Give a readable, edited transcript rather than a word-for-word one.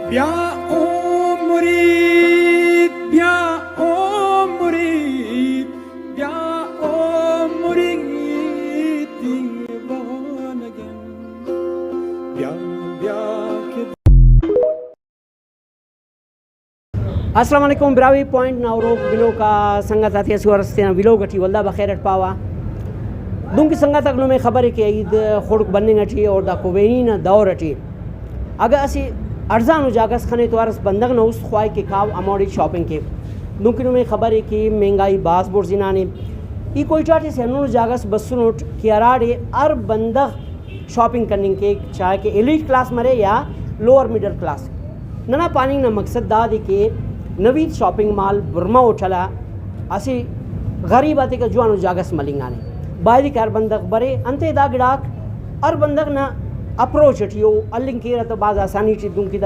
ब्या ओ मुरीद ब्या ओ मुरीद ब्या ओ मुरीद born again ब्या ब्या के अस्सलाम वालेकुम ब्रावी पॉइंट नावरो बिलो का संगत आती है सुरस्ते बिलो गठी वल्ला बखैरत पावा दुम की संगत अगलो में खबर है कि ईद खुर्क बनने गठी और दा कोवेनी ना दौर अटी अगर असी अर्जान जागस खने तो अरस बंदग न उस ख्वाई के काव अमौड़ी शॉपिंग के दुम में खबर है कि महंगाई बास बोर जिनाने ई कोई टाटे से अनु जागस बसुनोट कि अराडे अर बंदग शॉपिंग करने के चाहे कि एलिट क्लास मरे या लोअर मिडल क्लास नना पानी ना मकसद दाद के नवीद शॉपिंग मॉल बुरमा उठला असी गरीब आते का जुआनो जागस मलिंगाने बायदी कार बंदक बरे अंते दा गिड़ाक और बंदक ना अप्रोच अटियो अलिंग के तो बाज आसानी ची दुम की